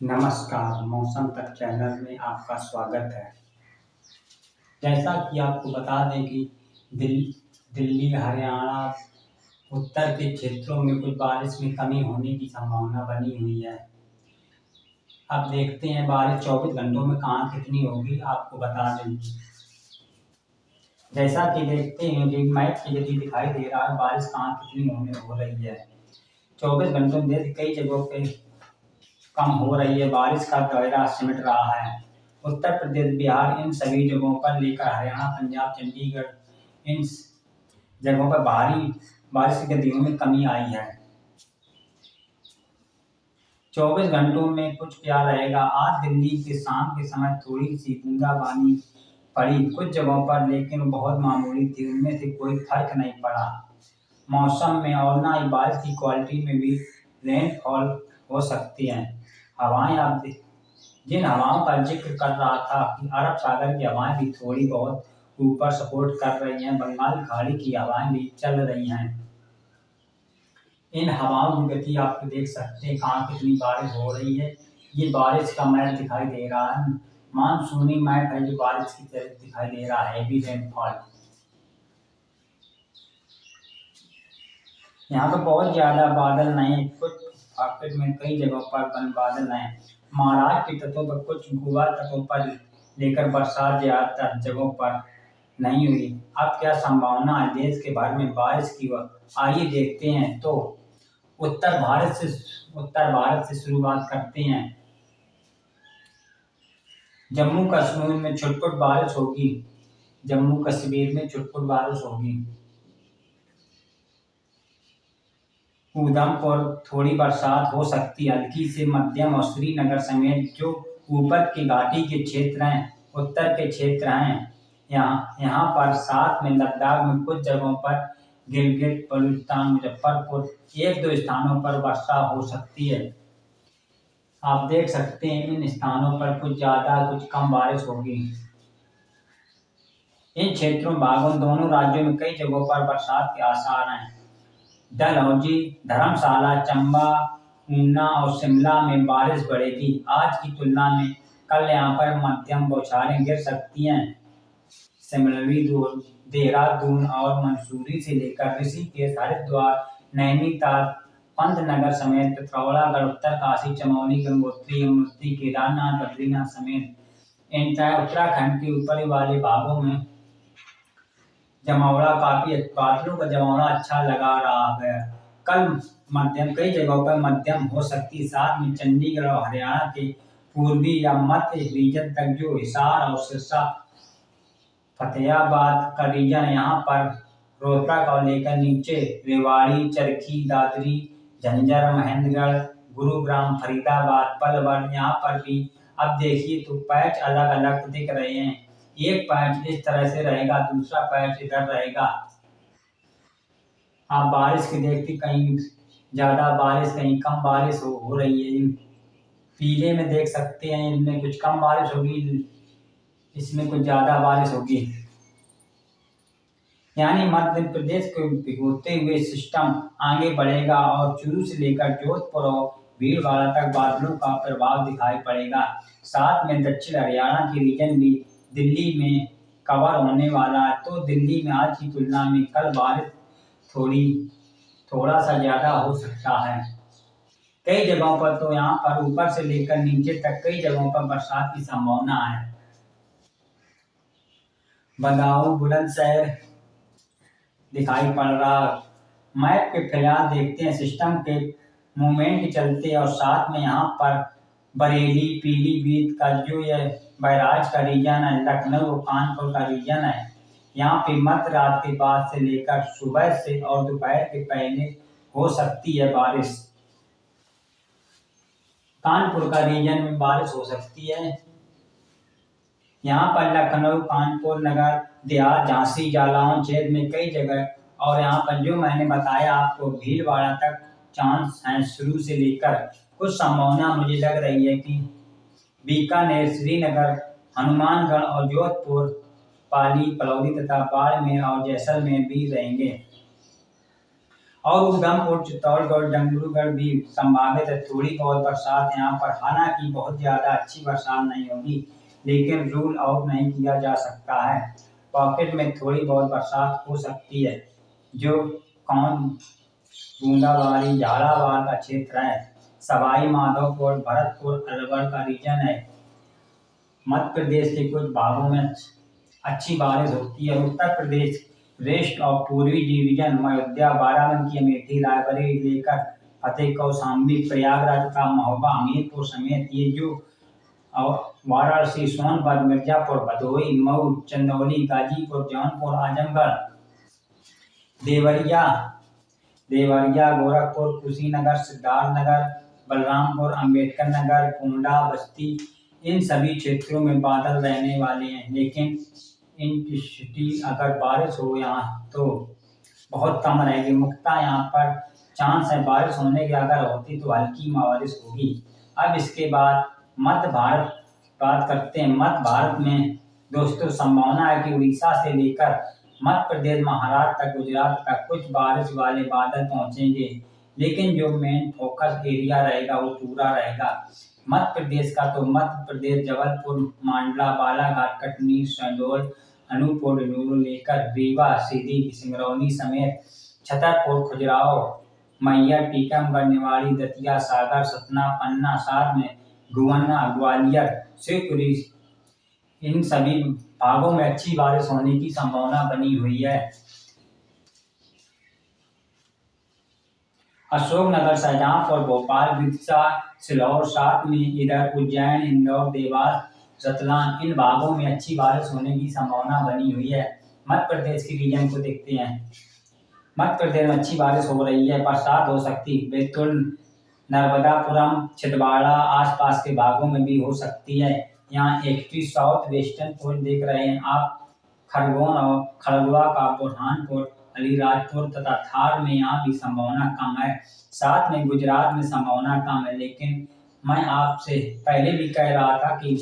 नमस्कार, मौसम तक चैनल में आपका स्वागत है। जैसा कि आपको बता दें कि दिल दिल्ली, हरियाणा, उत्तर के क्षेत्रों में कुछ बारिश में कमी होने की संभावना बनी हुई है। अब देखते हैं बारिश 24 घंटों में कहाँ कितनी होगी, आपको बता दें। जैसा कि देखते हैं कि मैप पे यदि दिखाई दे रहा है बारिश कहाँ कितनी होने हो रही है। 24 घंटों में देश कई जगहों पे कम हो रही है, बारिश का दायरा सिमट रहा है। उत्तर प्रदेश, बिहार इन सभी जगहों पर लेकर हरियाणा, पंजाब, चंडीगढ़ इन जगहों पर भारी बारिश की गतियों में कमी आई है। 24 घंटों में कुछ क्या रहेगा। आज दिल्ली के शाम के समय थोड़ी सी बूंदाबांदी पड़ी कुछ जगहों पर, लेकिन बहुत मामूली थी, उनमें से कोई फर्क नहीं पड़ा मौसम में और ना ही बारिश की क्वालिटी में भी रेनफॉल हो सकती है। हवाएं आप जिन हवाओं का जिक्र कर रहा था कि अरब सागर की हवाएं भी थोड़ी बहुत ऊपर सपोर्ट कर रही हैं, बंगाल खाड़ी की हवाएं भी चल रही हैं। इन हवाओं की गति आप देख सकते हैं कहाँ कितनी बारिश हो रही है। ये बारिश का मैप दिखाई दे रहा है, मानसूनी मैप है जो बारिश की तरह दिखाई दे रहा है। हैवी रेनफॉल यहाँ पर बहुत ज्यादा बादल नहीं, कुछ पॉकेट में कई जगहों पर बादल हैं। महाराष्ट्र के तटों पर, कुछ गोवा तटों पर लेकर बरसात ज्यादातर जगहों पर नहीं हुई। अब क्या संभावना है देश के भर में बारिश की, आइए देखते हैं। तो उत्तर भारत से शुरुआत करते हैं। जम्मू कश्मीर में छुटपुट बारिश होगी। जम्मू कश्मीर में छुटपुट बारिश होगी। उधमपुर थोड़ी बरसात हो सकती है, हल्की से मध्यम, और श्रीनगर समेत जो ऊपर की घाटी के क्षेत्र हैं, उत्तर के क्षेत्र हैं, यहाँ पर, साथ में लद्दाख में कुछ जगहों पर, गिलगित बल्तिस्तान, मुजफ्फरपुर एक दो स्थानों पर वर्षा हो सकती है। आप देख सकते हैं इन स्थानों पर कुछ ज्यादा कुछ कम बारिश होगी। इन क्षेत्रों भागों दोनों राज्यों में कई जगहों पर बरसात के आसार हैं। डलहौजी, धर्मशाला, चंबा, ऊना और शिमला में बारिश बढ़ेगी। आज की तुलना में कल यहाँ पर मध्यम बौछारें गिर सकती हैं। सिमलवी, देहरादून और मंसूरी से लेकर ऋषिकेश, हरिद्वार, नैनीताल, पंतनगर समेत पिथौरागढ़, उत्तरकाशी, चमोली, गंगोत्री, यमुनोत्री, केदारनाथ, बद्रीनाथ समेत उत्तराखंड के ऊपरी वाले भागों में जमावड़ा काफी बादलों का जमावड़ा अच्छा लगा रहा है। कल मध्यम कई जगहों पर मध्यम हो सकती, साथ में चंडीगढ़ और हरियाणा के पूर्वी या मध्य रीजन तक, जो हिसार और सिरसा, फतेहाबाद का रीजन, यहाँ पर रोहतक और लेकर नीचे रेवाड़ी, चरखी, दादरी, झंझर, महेंद्रगढ़, गुरुग्राम, फरीदाबाद, पलवल, यहाँ पर भी अब देखिए तो पैच अलग अलग दिख रहे हैं। एक पैच इस तरह से रहेगा, दूसरा पैच इधर रहेगा। आप बारिश की देखते कहीं ज्यादा बारिश कहीं कम बारिश हो रही है। पीले में देख सकते हैं इनमें कुछ कम बारिश होगी, इसमें कुछ ज्यादा बारिश होगी। यानी मध्य प्रदेश को भिगोते हुए सिस्टम आगे बढ़ेगा और चूरू से लेकर जोधपुर और भीलवाड़ा तक बादलों का प्रभाव दिखाई पड़ेगा। साथ में दक्षिण हरियाणा की रीजन भी दिल्ली में कवर होने वाला है। तो दिल्ली में आज की तुलना में कल बारिश थोड़ा सा ज्यादा हो सकता है। कई जगहों पर तो यहाँ पर ऊपर से लेकर नीचे तक कई जगहों पर बरसात की संभावना है। बदायूं, बुलंदशहर दिखाई पड़ रहा। मैप के फिलहाल देखते हैं सिस्टम के मूवमेंट के चलते, और साथ में यहाँ पर बरेली, पीलीभीत का जो ये बैराज का रीजन है, लखनऊ, कानपुर का रीजन है, यहाँ पे मध्य रात के बाद से लेकर सुबह से और दोपहर के पहले हो सकती है बारिश। कानपुर का रीजन में बारिश हो सकती है। यहाँ पर लखनऊ, कानपुर, नगर देहात, झांसी, जालौन क्षेत्र में कई जगह, और यहाँ पर जो मैंने बताया आपको भीलवाड़ा तक चांस है। शुरू से लेकर कुछ संभावना मुझे लग रही है कि बीकानेर, श्रीनगर, हनुमानगढ़ और जोधपुर, पाली, पलौदी तथा बाड़मेर और जैसलमेर भी रहेंगे। और उधमपुर, चित्तौड़गढ़, डंगरूगढ़ भी संभावित है थोड़ी बहुत बरसात यहाँ पर, हालांकि बहुत ज़्यादा अच्छी बरसात नहीं होगी, लेकिन रूल आउट नहीं किया जा सकता है। पॉकेट में थोड़ी बहुत बरसात हो सकती है। जो कौन बूंदाबांदी झालावाड़ का क्षेत्र है, सवाई माधोपुर, भरतपुर, अलवर का रीजन है। मध्य प्रदेश के कुछ भागों में अच्छी बारिश होती है। उत्तर प्रदेश वेस्ट और पूर्वी डिवीजन, अयोध्या, बाराबंकी, अमेठी, रायबरेली लेकर फतेह कौशाम्बी, प्रयागराज का महोबा, हमीरपुर समेत ये जो वाराणसी, सोनभद्र, मिर्जापुर, भदोही, मऊ, चंदौली, गाजीपुर, जौनपुर, आजमगढ़, देवरिया, गोरखपुर, कुशीनगर, सिद्धार्थनगर, बलरामपुर, अंबेडकर नगर, गोंडा, बस्ती, इन सभी क्षेत्रों में बादल रहने वाले हैं। लेकिन इंटेंसिटी अगर बारिश हो यहाँ तो बहुत कम रहेगी। मुख्यतः यहाँ पर चांस है बारिश होने की, अगर होती तो हल्की बारिश होगी। अब इसके बाद मध्य भारत बात करते हैं। मध्य भारत में दोस्तों संभावना है कि उड़ीसा से लेकर मध्य प्रदेश, महाराष्ट्र तक, गुजरात तक कुछ बारिश वाले बादल पहुंचेंगे, लेकिन जो मेन फोकस एरिया रहेगा वो पूरा रहेगा मध्य प्रदेश का। तो मध्य प्रदेश जबलपुर, मांडला, बालाघाट, कटनी, शहडोल, अनूपपुर लेकर रीवा, सीधी, सिंगरौली समेत छतरपुर, खजुराहो, मैया, टीकमगढ़, निवाड़ी, दतिया, सागर, सतना, पन्ना, साथ में गुना, ग्वालियर, शिवपुरी, इन सभी भागों में अच्छी बारिश होने की संभावना बनी हुई है। अशोकनगर, शाहजहांपुर, भोपाल, विदिशा, सिलौर, साथ में इधर उज्जैन, इंदौर, देवास, रतलाम, इन भागों में अच्छी बारिश होने की संभावना बनी हुई है। मध्य प्रदेश के रीजन को देखते हैं। मध्य प्रदेश में अच्छी बारिश हो रही है, बरसात हो सकती है। बैतूल, नर्मदापुरम, छिंदवाड़ा, आसपास के भागों में भी हो सकती है। यहाँ एक्सट्री साउथ वेस्टर्न पोस्ट देख रहे हैं आप, खरगोन और खड़गवा का, बुरहानपुर, अलीराजपुर तथा थार में यहाँ भी संभावना कम है। साथ में गुजरात में संभावना कम है। लेकिन मैं आपसे पहले भी कह रहा था कि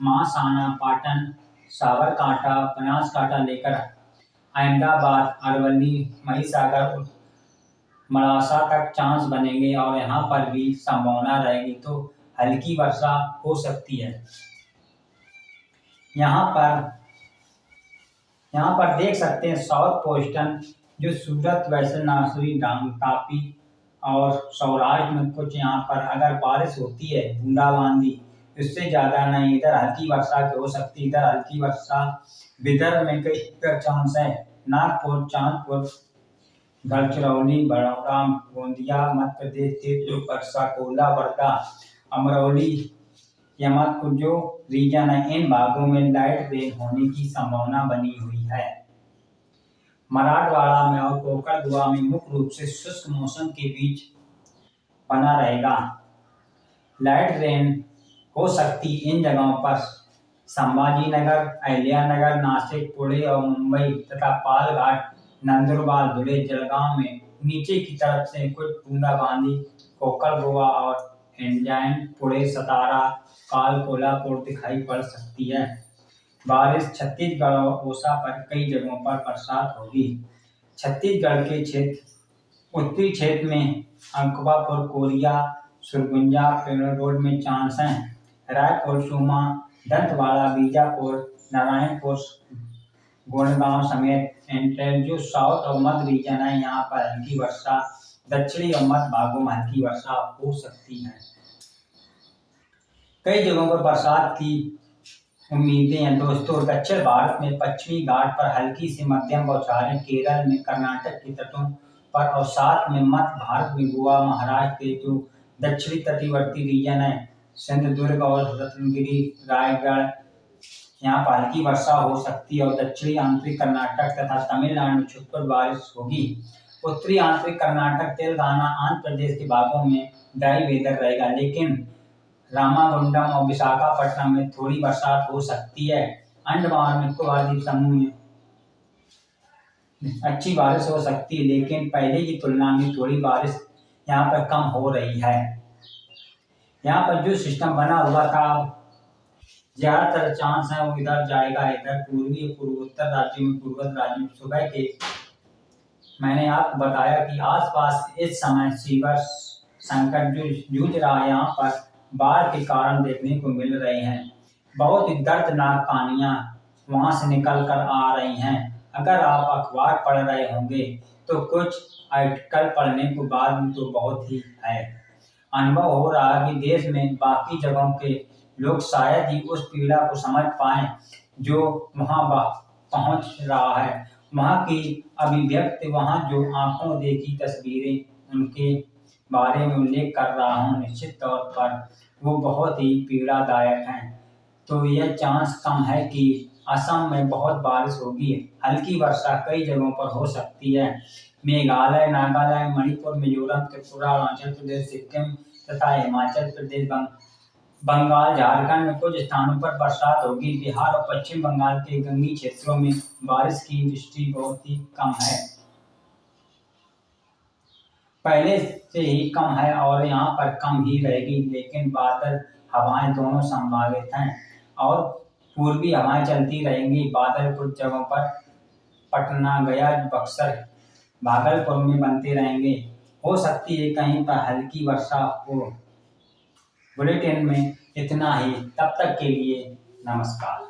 महासाना, पाटन, साबरकांठा, बनासकांठा लेकर अहमदाबाद, अरवली, महिसागर, मड़ासा तक चांस बनेंगे और यहाँ पर भी संभावना रहेगी, तो हल्की वर्षा हो सकती है। यहाँ पर देख सकते हैं साउथ पोस्टन, जो सूरत, वैसे नासरी, डांग, तापी और सौराष्ट्र में कुछ यहाँ पर अगर बारिश होती है बूंदाबांदी, इससे ज़्यादा नहीं, इधर हल्की वर्षा हो सकती है। इधर हल्की वर्षा विदर्भ में कई चांस है। नागपुर, चांदपुर, गढ़चिरौली, बड़ौदा, गोंदिया, मध्य प्रदेश के वर्षा, कोला, वर्धा, अमरौली, यमतपुर जो रीजन है, इन भागों में लाइट रेन होने की संभावना बनी हुई है। मराठवाड़ा में और कोंकण गोवा में मुख्य रूप से शुष्क मौसम के बीच बना रहेगा। लाइट रेन हो सकती इन जगहों पर संभाजीनगर, अहिल्यानगर, नासिक, पुणे और मुंबई तथा पालघाट, नंदुरबार, धुले, जलगांव में नीचे की तरफ से कुछ बूंदाबांदी कोंकण गोवा और एंजाइन, पुणे, सतारा, काल, कोल्हापुर दिखाई पड़ सकती है। बारिश छत्तीसगढ़ और ओडिशा पर कई जगहों पर बरसात होगी। छत्तीसगढ़ के क्षेत्र, उत्तरी क्षेत्र में अंकवापुर, कोरिया, सुरगुजा, पेड़ रोड में चांस हैं। रायपुर, सुमा, दंतवाड़ा, बीजापुर, नारायणपुर, गोंडगांव समेत एंट्रेल जो साउथ और मध्य रीजन है, यहाँ पर हल्की वर्षा, दक्षिणी और मध्य भागों में हल्की वर्षा हो सकती है। कई जगहों पर बरसात की उम्मीदें हैं दोस्तों। दक्षिण भारत में पश्चिमी घाट पर हल्की से मध्यम बौछारें, केरल में, कर्नाटक के तटों पर और साथ में मध्य भारत में गोवा, महाराष्ट्र के जो दक्षिणी तटीवर्ती रीजन है, सिंधुदुर्ग और रत्नगिरी, रायगढ़, यहाँ पर हल्की वर्षा हो सकती है और दक्षिणी आंतरिक कर्नाटक तथा तमिलनाडु में छुटपुट बारिश होगी। उत्तरी आंतरिक कर्नाटक, तेलंगाना, आंध्र प्रदेश के भागों में ड्राई वेदर रहेगा, लेकिन रामागुंडम और विशाखापट्टनम में थोड़ी बरसात हो सकती है। अंडमान निकोबार द्वीप समूह में अच्छी बारिश हो सकती है, लेकिन पहले की तुलना में थोड़ी बारिश यहाँ पर कम हो रही है। यहाँ पर जो सिस्टम बना हुआ था, ज्यादातर चांस है वो इधर जाएगा, इधर पूर्वी पूर्वोत्तर राज्यों में, पूर्वोत्तर राज्यों में सुबह के मैंने आपको बताया कि आसपास इस समय सीवर संकट जो जूझ रहा है, यहाँ पर बाढ़ के कारण देखने को मिल रहे हैं। बहुत ही दर्दनाक कहानियाँ वहाँ से निकल कर आ रही हैं। अगर आप अखबार पढ़ रहे होंगे तो कुछ आर्टिकल पढ़ने के बाद में तो बहुत ही है। अनुभव हो रहा है कि देश में बाकी जगहों के लोग शायद ही उस पीड़ा को समझ पाएं जो वहाँ पहुँच रहा है। वहाँ की अभिव्यक्ति, वहाँ जो आंखों देखी तस्वीरें उनके बारे में उल्लेख कर रहा हूँ, निश्चित तौर पर वो बहुत ही पीड़ादायक हैं। तो यह चांस कम है कि असम में बहुत बारिश होगी। हल्की वर्षा कई जगहों पर हो सकती है। मेघालय, नागालैंड, मणिपुर, मिजोरम, त्रिपुरा, अरुणाचल प्रदेश, सिक्किम तथा हिमाचल प्रदेश, बंगाल, झारखंड में कुछ स्थानों पर बरसात होगी। बिहार और पश्चिम बंगाल के जंगली क्षेत्रों में बारिश की दृष्टि बहुत ही कम है, पहले से ही कम है और यहाँ पर कम ही रहेगी। लेकिन बादल हवाएं दोनों संभावित हैं और पूर्वी हवाएं चलती रहेंगी। बादल कुछ जगहों पर पटना, गया, बक्सर, भागलपुर में बनते रहेंगे। हो सकती है कहीं पर हल्की वर्षा हो। बुलेटिन में इतना ही। तब तक के लिए नमस्कार।